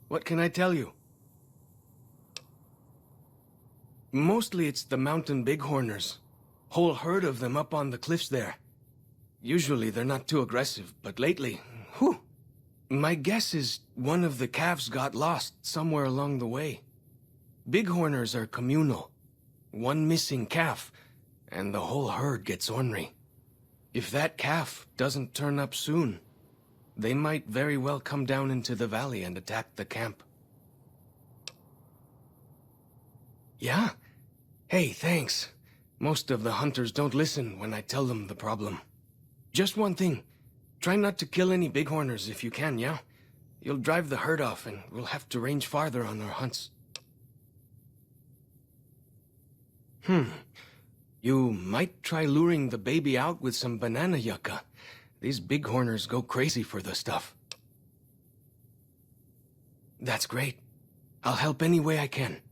What can I tell you? Mostly it's the mountain bighorners. Whole herd of them up on the cliffs there. Usually they're not too aggressive, but lately, whew. My guess is one of the calves got lost somewhere along the way. Bighorners are communal. One missing calf, and the whole herd gets ornery. If that calf doesn't turn up soon, they might very well come down into the valley and attack the camp. Yeah? Hey, thanks. Most of the hunters don't listen when I tell them the problem. Just one thing. Try not to kill any bighorners if you can, yeah? You'll drive the herd off and we'll have to range farther on our hunts. You might try luring the baby out with some banana yucca. These bighorners go crazy for the stuff. That's great. I'll help any way I can.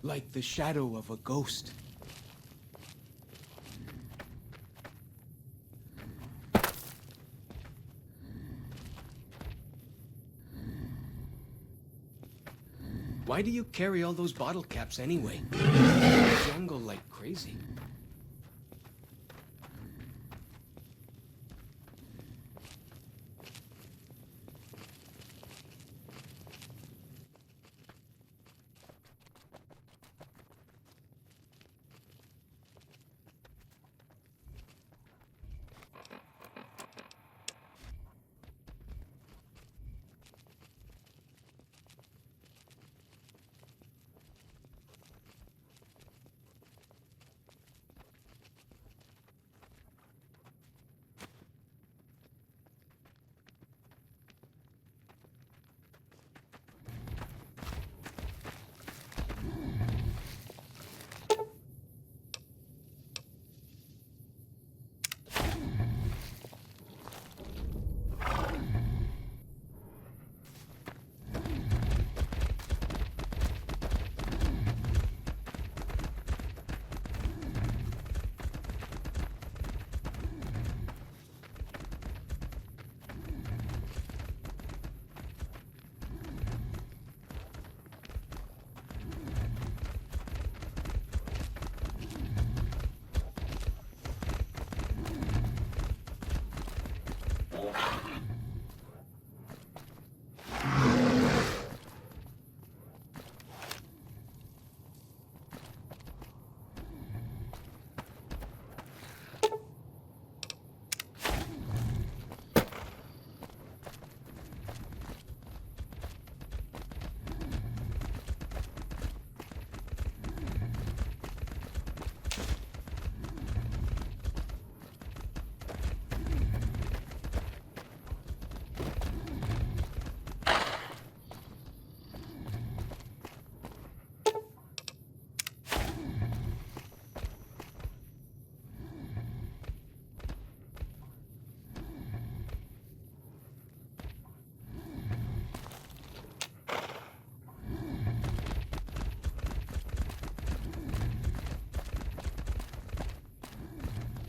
Like the shadow of a ghost. Why do you carry all those bottle caps anyway? You jangle like crazy.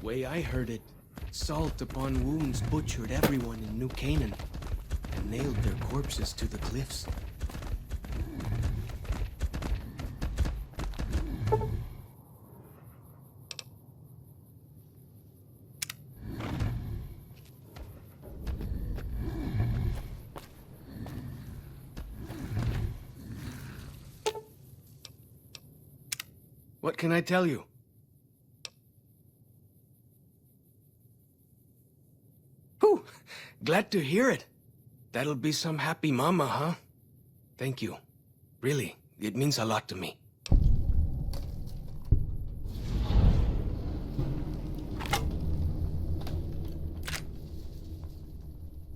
Way I heard it, Salt upon wounds butchered everyone in New Canaan, and nailed their corpses to the cliffs. What can I tell you? Whew! Glad to hear it. That'll be some happy mama, huh? Thank you. Really, it means a lot to me.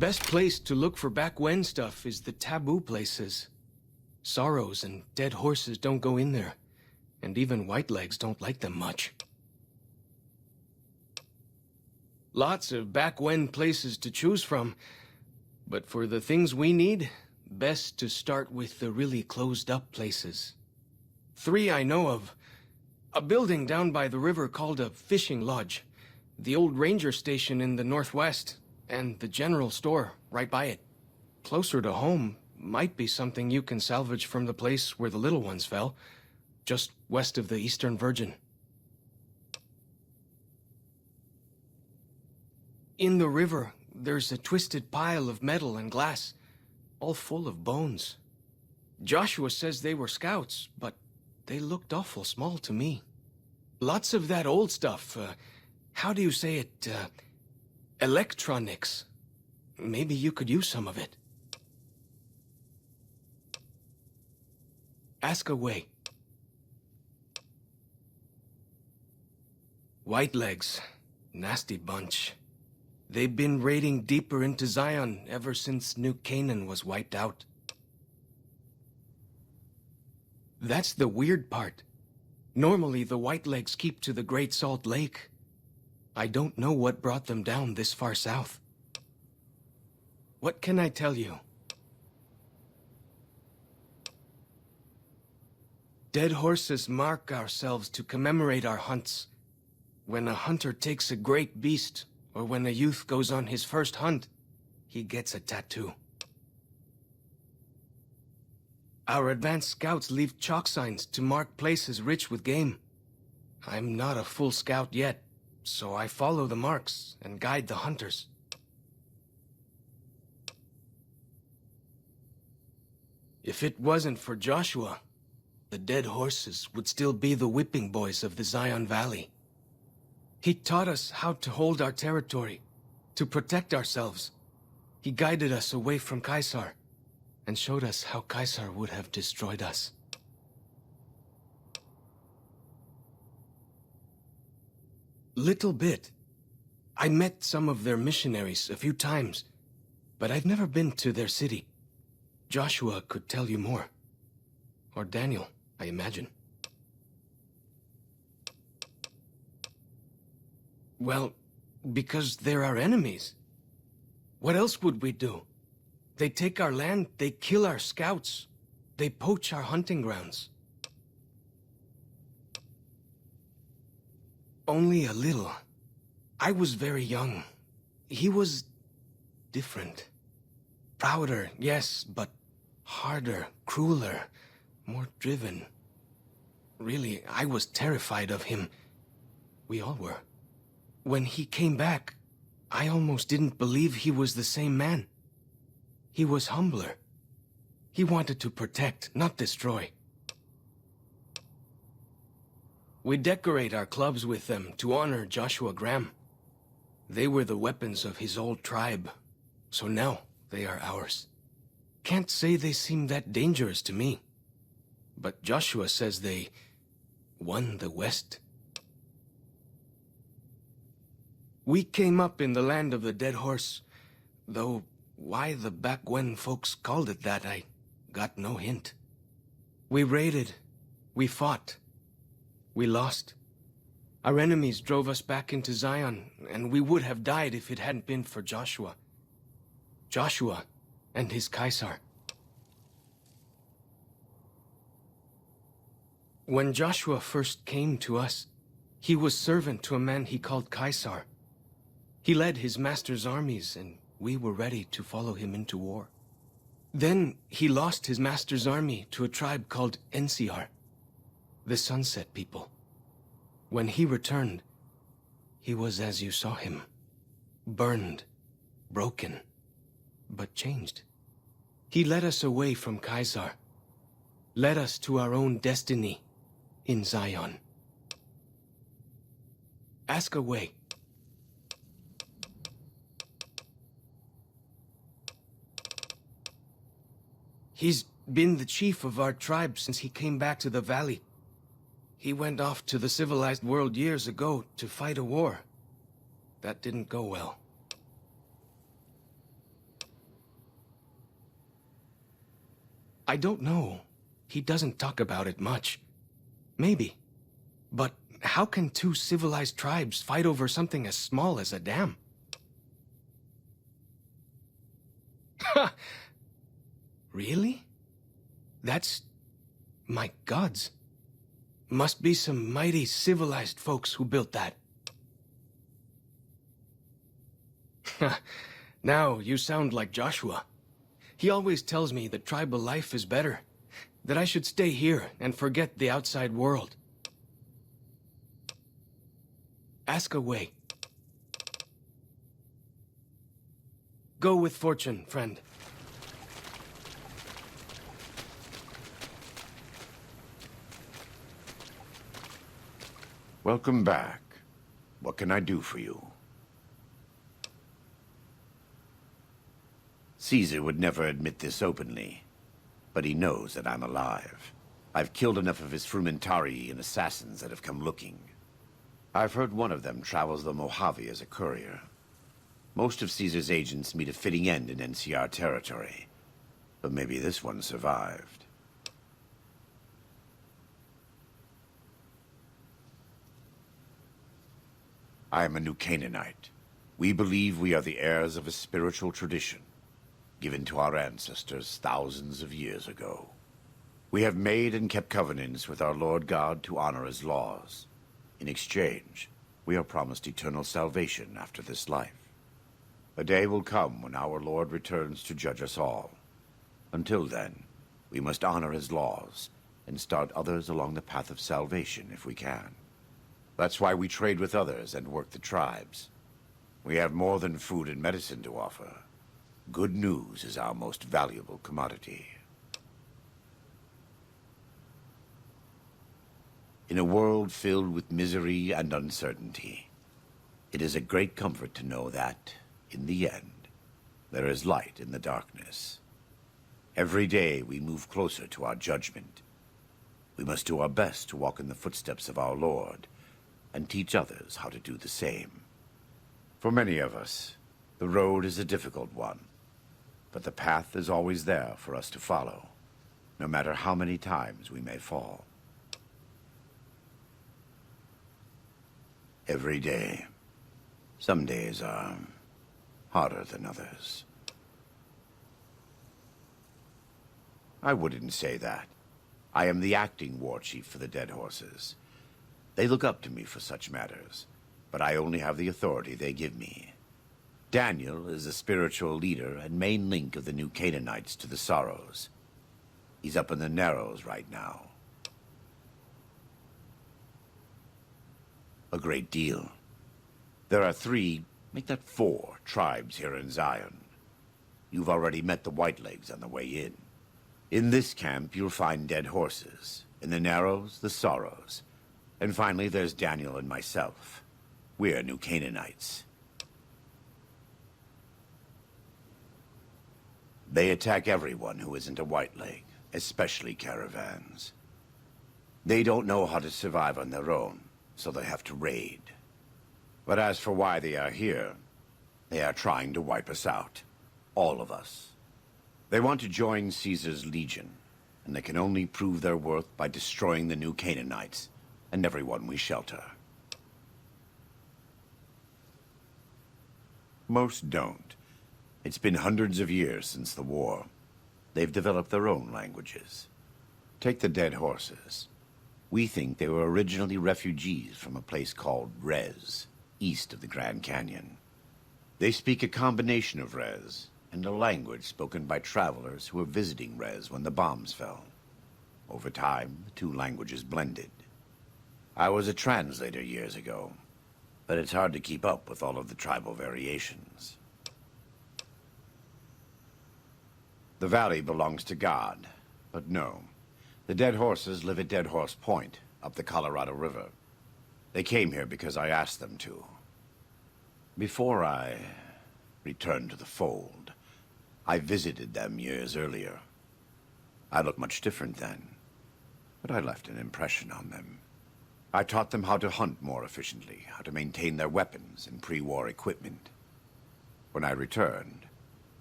Best place to look for back when stuff is the taboo places. Sorrows and dead horses don't go in there. And even whitelegs don't like them much. Lots of back when places to choose from. But for the things we need, best to start with the really closed up places. 3 I know of. A building down by the river called a fishing lodge. The old ranger station in the northwest. And the general store right by it. Closer to home might be something you can salvage from the place where the little ones fell. Just west of the Eastern Virgin. In the river, there's a twisted pile of metal and glass, all full of bones. Joshua says they were scouts, but they looked awful small to me. Lots of that old stuff, how do you say it, electronics. Maybe you could use some of it. Ask away. Whitelegs. Nasty bunch. They've been raiding deeper into Zion ever since New Canaan was wiped out. That's the weird part. Normally the Whitelegs keep to the Great Salt Lake. I don't know what brought them down this far south. What can I tell you? Dead horses mark ourselves to commemorate our hunts. When a hunter takes a great beast, or when a youth goes on his first hunt, he gets a tattoo. Our advanced scouts leave chalk signs to mark places rich with game. I'm not a full scout yet, so I follow the marks and guide the hunters. If it wasn't for Joshua, the dead horses would still be the whipping boys of the Zion Valley. He taught us how to hold our territory, to protect ourselves. He guided us away from Caesar, and showed us how Caesar would have destroyed us. Little bit. I met some of their missionaries a few times, but I've never been to their city. Joshua could tell you more. Or Daniel, I imagine. Well, because they're our enemies. What else would we do? They take our land, they kill our scouts, they poach our hunting grounds. Only a little. I was very young. He was different. Prouder, yes, but harder, crueler, more driven. Really, I was terrified of him. We all were. When he came back, I almost didn't believe he was the same man. He was humbler. He wanted to protect, not destroy. We decorate our clubs with them to honor Joshua Graham. They were the weapons of his old tribe, so now they are ours. Can't say they seem that dangerous to me. But Joshua says they won the West. We came up in the land of the dead horse, though why the back when folks called it that, I got no hint. We raided, we fought, we lost. Our enemies drove us back into Zion, and we would have died if it hadn't been for Joshua. Joshua and his Caesar. When Joshua first came to us, he was servant to a man he called Caesar. He led his master's armies, and we were ready to follow him into war. Then he lost his master's army to a tribe called NCR, the Sunset People. When he returned, he was as you saw him. Burned, broken, but changed. He led us away from Caesar, led us to our own destiny in Zion. Ask away. He's been the chief of our tribe since he came back to the valley. He went off to the civilized world years ago to fight a war. That didn't go well. I don't know. He doesn't talk about it much. Maybe. But how can two civilized tribes fight over something as small as a dam? Ha! Really? That's... my gods. Must be some mighty civilized folks who built that. Now you sound like Joshua. He always tells me that tribal life is better, that I should stay here and forget the outside world. Ask away. Go with fortune, friend. Welcome back. What can I do for you? Caesar would never admit this openly, but he knows that I'm alive. I've killed enough of his Frumentari and assassins that have come looking. I've heard one of them travels the Mojave as a courier. Most of Caesar's agents meet a fitting end in NCR territory, but maybe this one survived. I am a New Canaanite. We believe we are the heirs of a spiritual tradition, given to our ancestors thousands of years ago. We have made and kept covenants with our Lord God to honor his laws. In exchange, we are promised eternal salvation after this life. A day will come when our Lord returns to judge us all. Until then, we must honor his laws and start others along the path of salvation if we can. That's why we trade with others and work the tribes. We have more than food and medicine to offer. Good news is our most valuable commodity. In a world filled with misery and uncertainty, it is a great comfort to know that, in the end, there is light in the darkness. Every day we move closer to our judgment. We must do our best to walk in the footsteps of our Lord and teach others how to do the same. For many of us, the road is a difficult one, but the path is always there for us to follow, no matter how many times we may fall. Every day. Some days are harder than others. I wouldn't say that. I am the acting war chief for the Dead Horses. They look up to me for such matters, but I only have the authority they give me. Daniel is the spiritual leader and main link of the New Canaanites to the Sorrows. He's up in the Narrows right now. A great deal. There are 3, make that 4, tribes here in Zion. You've already met the Whitelegs on the way in. In this camp, you'll find Dead Horses. In the Narrows, the Sorrows. And finally, there's Daniel and myself. We're New Canaanites. They attack everyone who isn't a Whiteleg, especially caravans. They don't know how to survive on their own, so they have to raid. But as for why they are here, they are trying to wipe us out. All of us. They want to join Caesar's legion, and they can only prove their worth by destroying the New Canaanites and everyone we shelter. Most don't. It's been hundreds of years since the war. They've developed their own languages. Take the Dead Horses. We think they were originally refugees from a place called Rez, east of the Grand Canyon. They speak a combination of Res and a language spoken by travelers who were visiting Res when the bombs fell. Over time, the two languages blended. I was a translator years ago, but it's hard to keep up with all of the tribal variations. The valley belongs to God, but no. The dead horses live at Dead Horse Point, up the Colorado River. They came here because I asked them to. Before I returned to the fold, I visited them years earlier. I looked much different then, but I left an impression on them. I taught them how to hunt more efficiently, how to maintain their weapons and pre-war equipment. When I returned,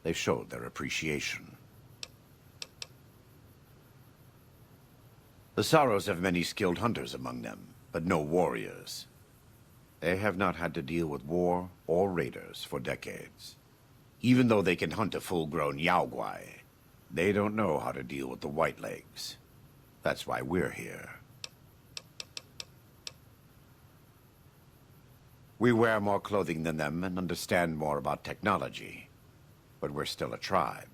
they showed their appreciation. The Sorrows have many skilled hunters among them, but no warriors. They have not had to deal with war or raiders for decades. Even though they can hunt a full-grown Yaoguai, they don't know how to deal with the Whitelegs. That's why we're here. We wear more clothing than them and understand more about technology. But we're still a tribe,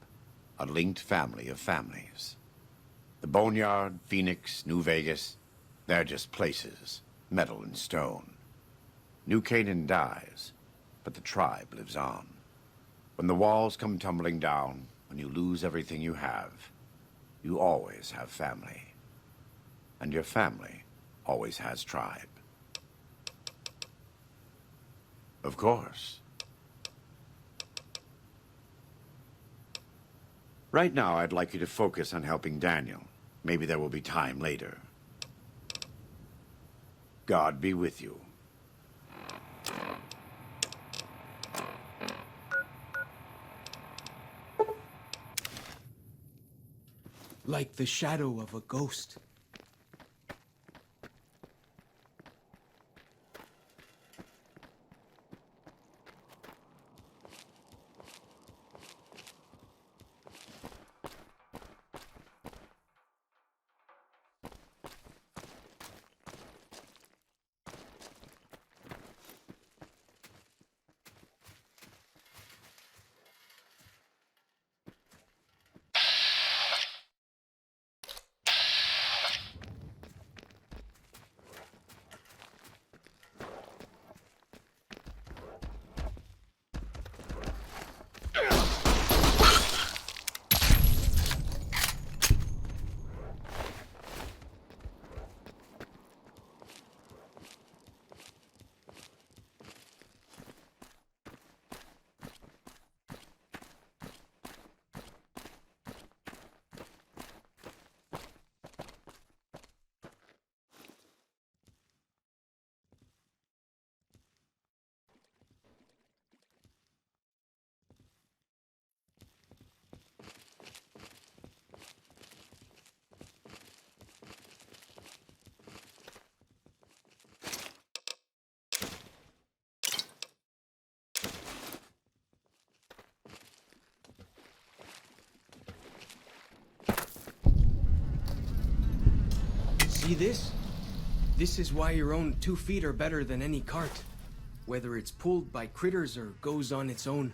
a linked family of families. The Boneyard, Phoenix, New Vegas, they're just places, metal and stone. New Canaan dies, but the tribe lives on. When the walls come tumbling down, when you lose everything you always have family. And your family always has tribe. Of course. Right now, I'd like you to focus on helping Daniel. Maybe there will be time later. God be with you. Like the shadow of a ghost. See this? This is why your own 2 feet are better than any cart. Whether it's pulled by critters or goes on its own.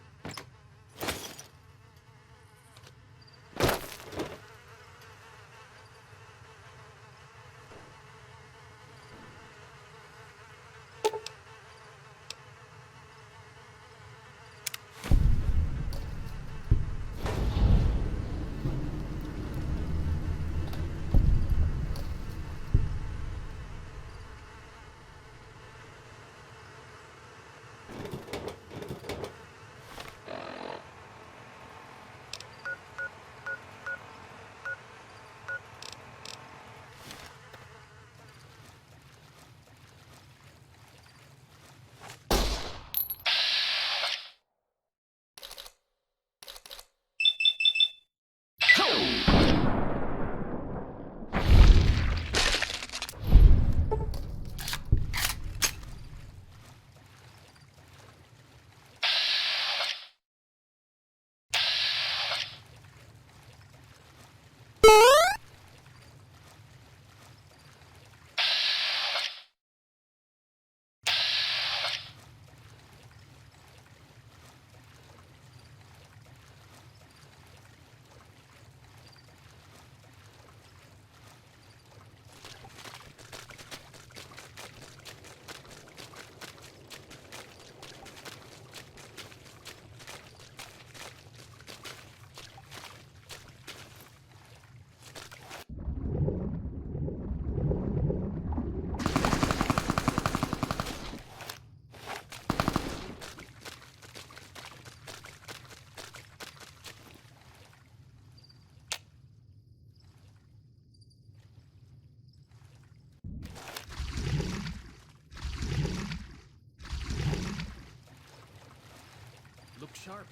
sharp.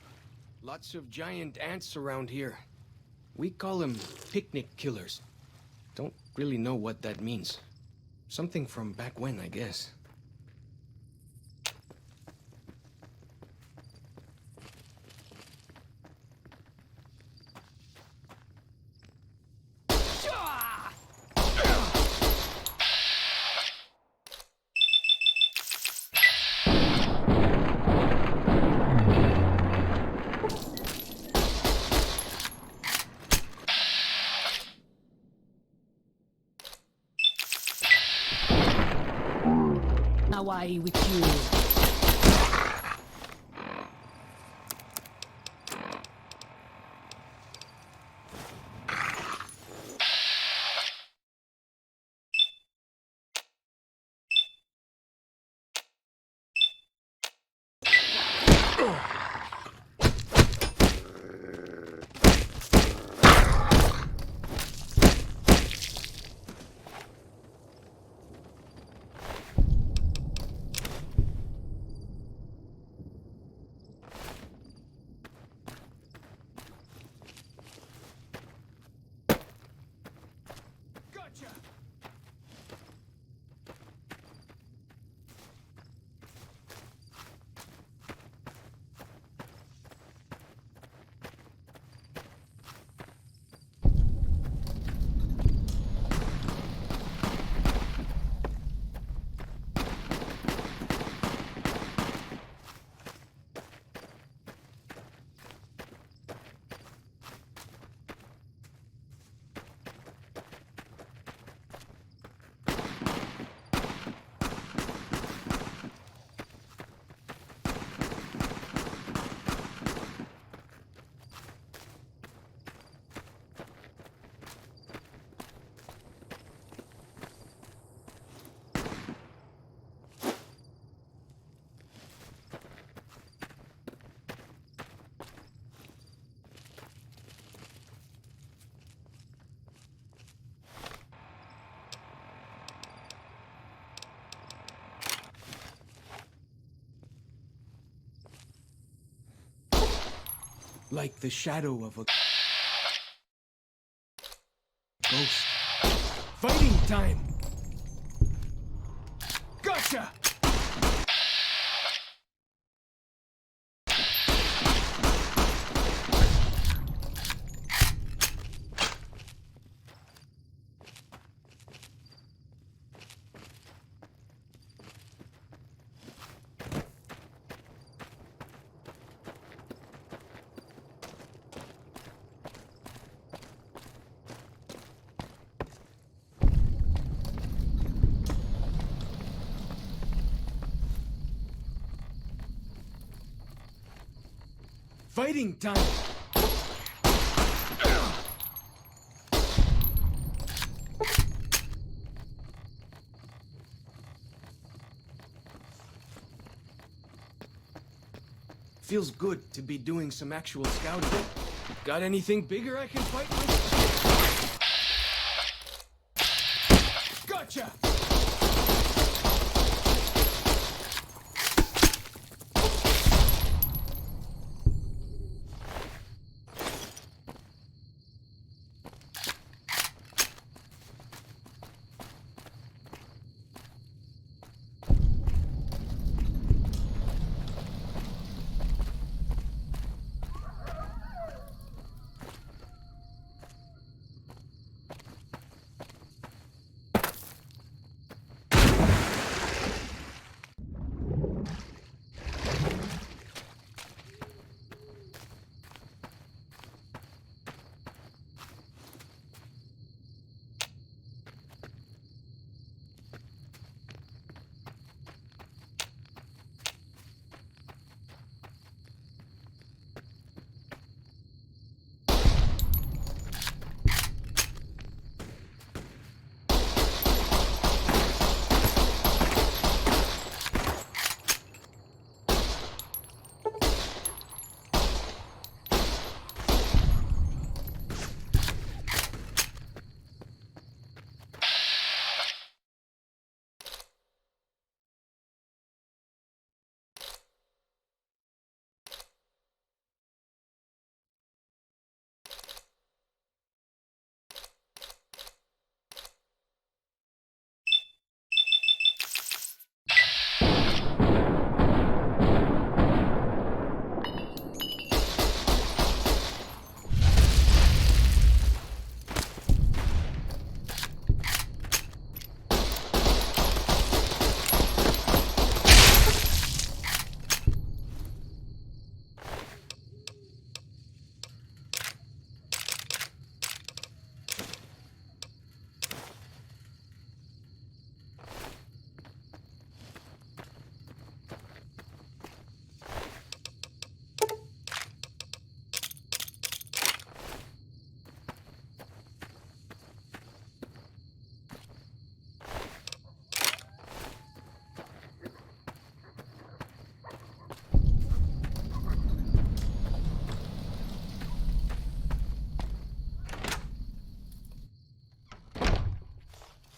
Lots of giant ants around here. We call them picnic killers. Don't really know what that means. Something from back when, I guess. Hawaii with you. Like the shadow of a ghost. Fighting time! Gotcha! Fighting time! Feels good to be doing some actual scouting. Got anything bigger I can fight with? Gotcha!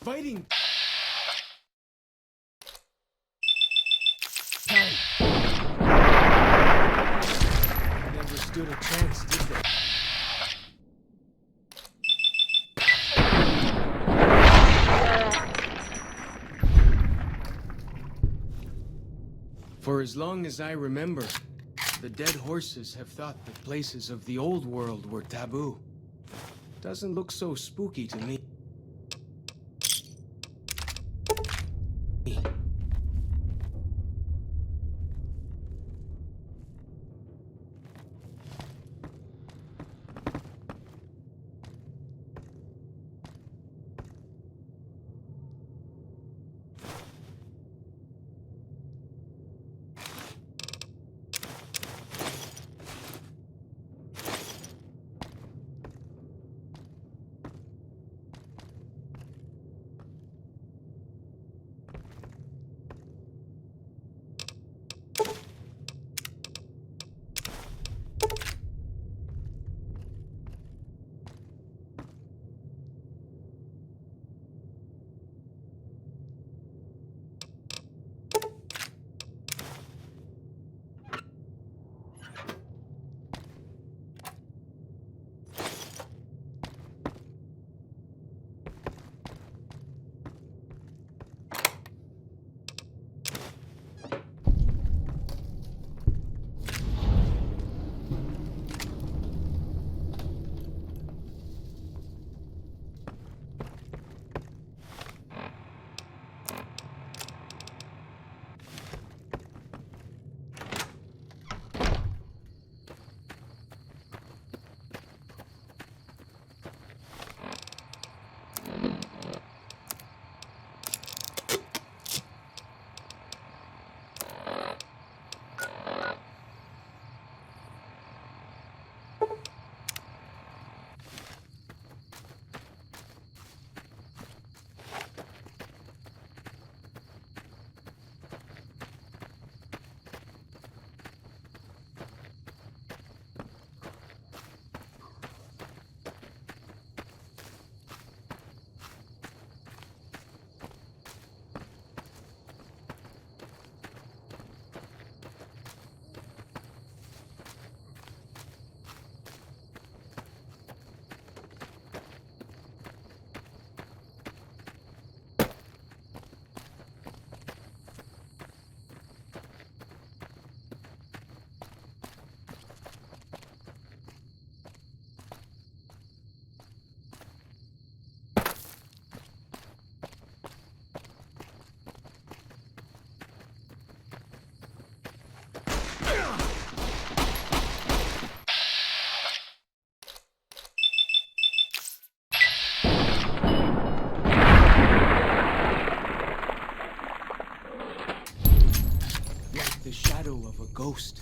Fighting time. Never stood a chance, did they? For as long as I remember, the dead horses have thought the places of the old world were taboo. Doesn't look so spooky to me. The shadow of a ghost.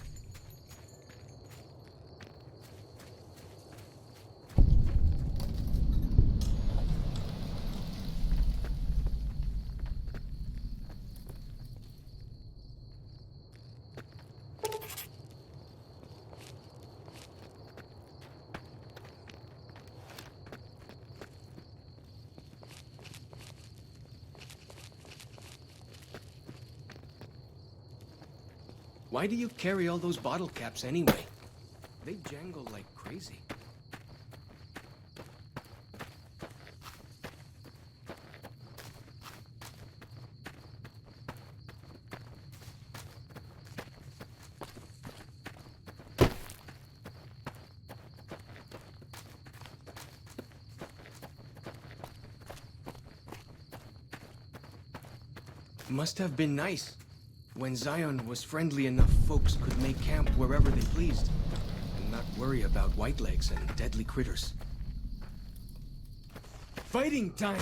Why do you carry all those bottle caps anyway? They jangle like crazy. Must have been nice. When Zion was friendly enough, folks could make camp wherever they pleased, and not worry about whitelegs and deadly critters. Fighting time!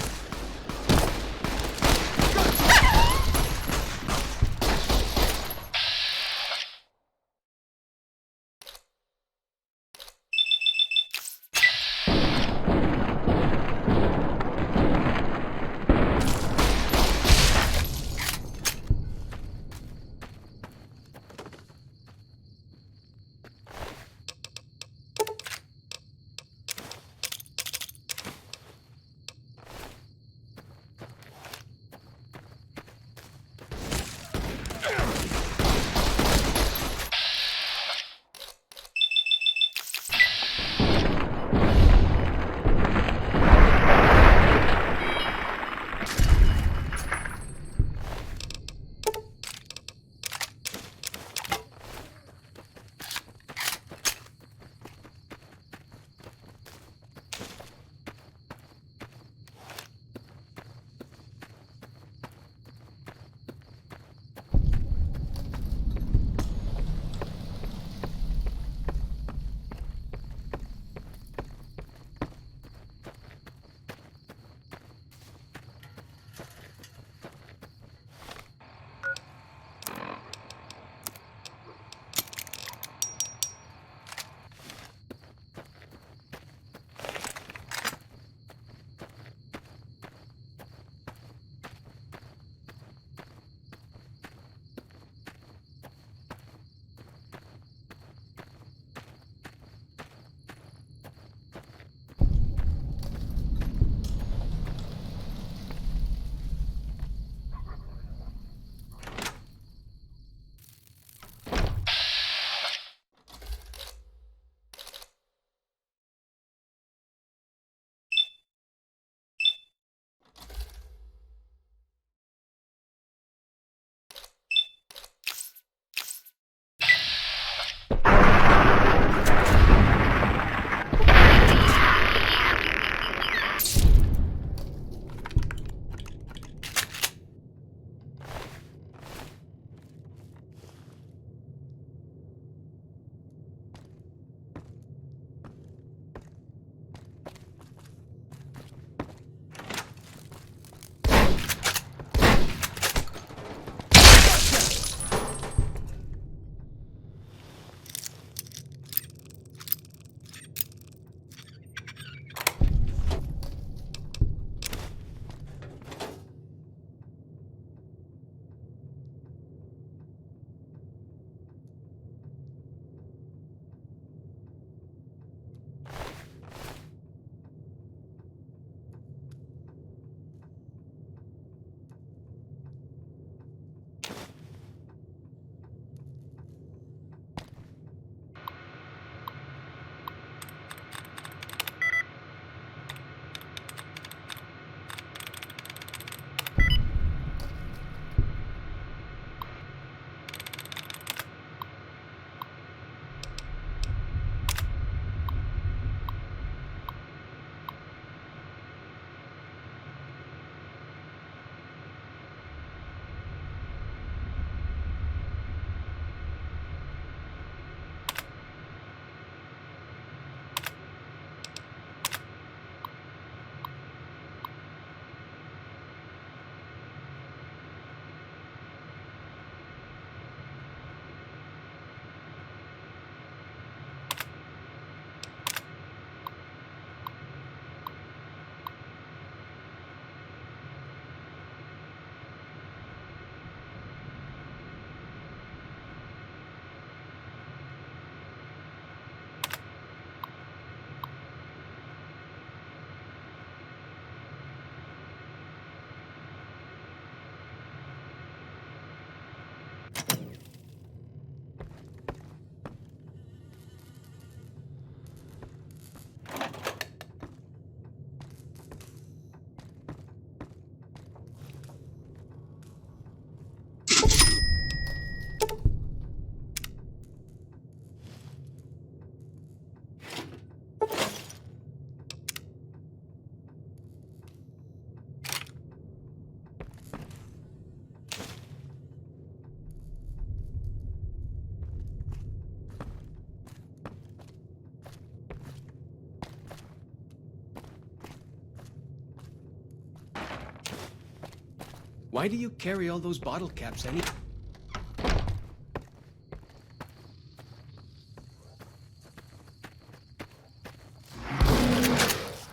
Why do you carry all those bottle caps any?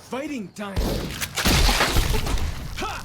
Fighting time! Ha!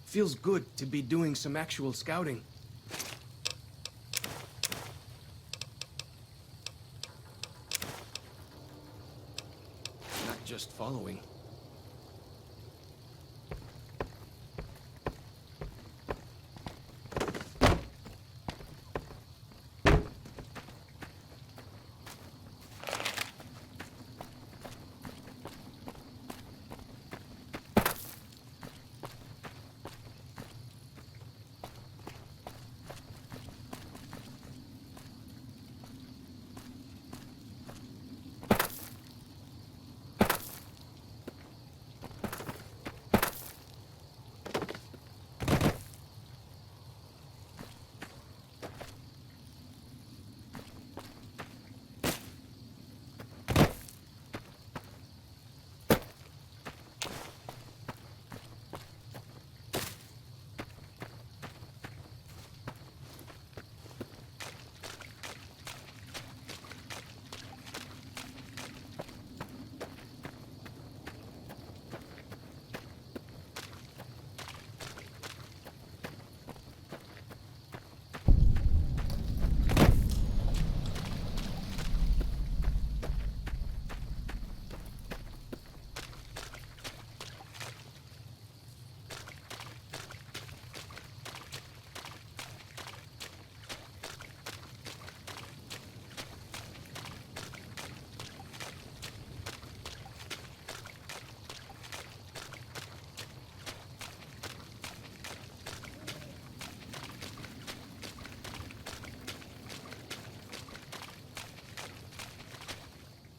Feels good to be doing some actual scouting. Not just following.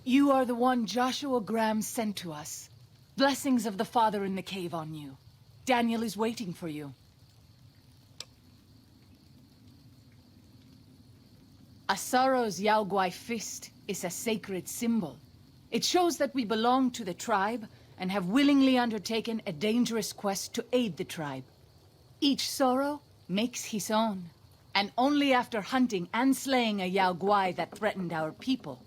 You are the one Joshua Graham sent to us. Blessings of the Father in the cave on you. Daniel is waiting for you. Asaro's Yaoguai fist is a sacred symbol. It shows that we belong to the tribe and have willingly undertaken a dangerous quest to aid the tribe. Each Soro makes his own, and only after hunting and slaying a Yaoguai that threatened our people.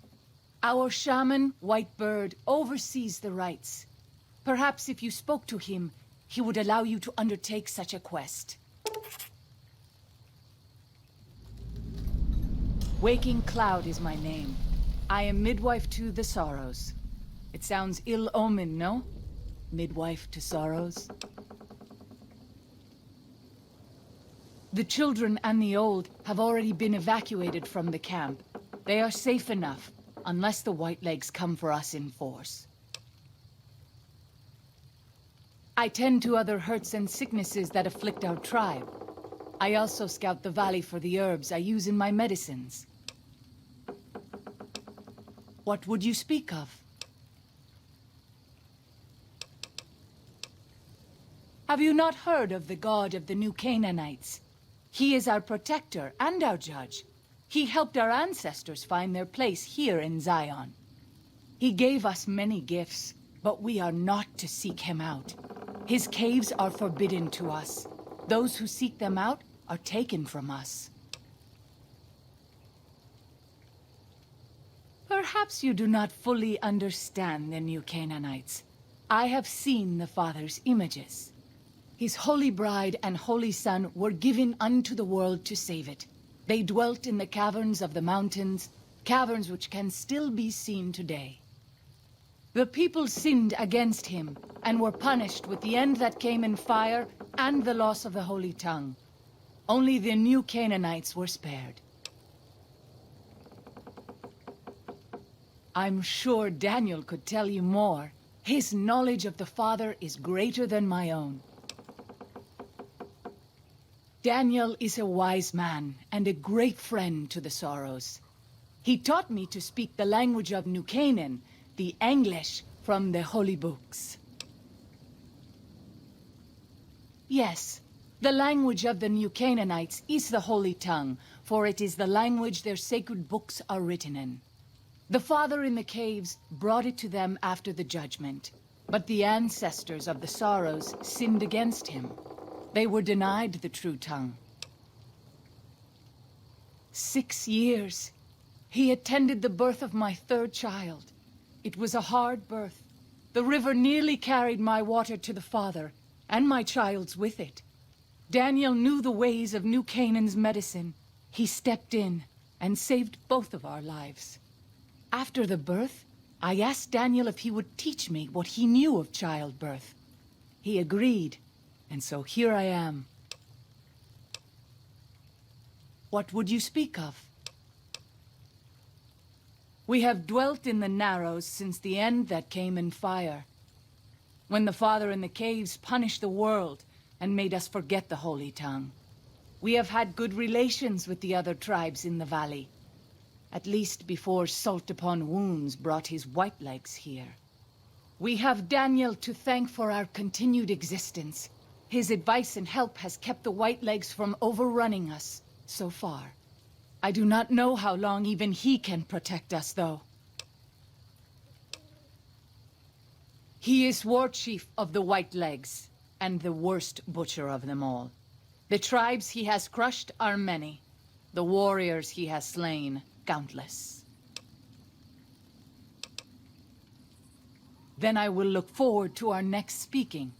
Our shaman, White Bird, oversees the rites. Perhaps if you spoke to him, he would allow you to undertake such a quest. Waking Cloud is my name. I am midwife to the Sorrows. It sounds ill-omened, no? Midwife to sorrows. The children and the old have already been evacuated from the camp. They are safe enough, unless the Whitelegs come for us in force. I tend to other hurts and sicknesses that afflict our tribe. I also scout the valley for the herbs I use in my medicines. What would you speak of? Have you not heard of the god of the New Canaanites? He is our protector and our judge. He helped our ancestors find their place here in Zion. He gave us many gifts, but we are not to seek him out. His caves are forbidden to us. Those who seek them out are taken from us. Perhaps you do not fully understand the New Canaanites. I have seen the Father's images. His holy bride and holy son were given unto the world to save it. They dwelt in the caverns of the mountains, caverns which can still be seen today. The people sinned against him, and were punished with the end that came in fire and the loss of the holy tongue. Only the New Canaanites were spared. I'm sure Daniel could tell you more. His knowledge of the Father is greater than my own. Daniel is a wise man and a great friend to the Sorrows. He taught me to speak the language of New Canaan, the English from the holy books. Yes, the language of the New Canaanites is the holy tongue, for it is the language their sacred books are written in. The Father in the caves brought it to them after the judgment, but the ancestors of the Sorrows sinned against him. They were denied the true tongue. 6 years. He attended the birth of my third child. It was a hard birth. The river nearly carried my water to the Father, and my child's with it. Daniel knew the ways of New Canaan's medicine. He stepped in and saved both of our lives. After the birth, I asked Daniel if he would teach me what he knew of childbirth. He agreed, and so here I am. What would you speak of? We have dwelt in the Narrows since the end that came in fire. When the Father in the caves punished the world and made us forget the holy tongue. We have had good relations with the other tribes in the valley. At least before Salt Upon Wounds brought his Whitelegs here. We have Daniel to thank for our continued existence. His advice and help has kept the Whitelegs from overrunning us, so far. I do not know how long even he can protect us, though. He is war chief of the Whitelegs, and the worst butcher of them all. The tribes he has crushed are many. The warriors he has slain, countless. Then I will look forward to our next speaking.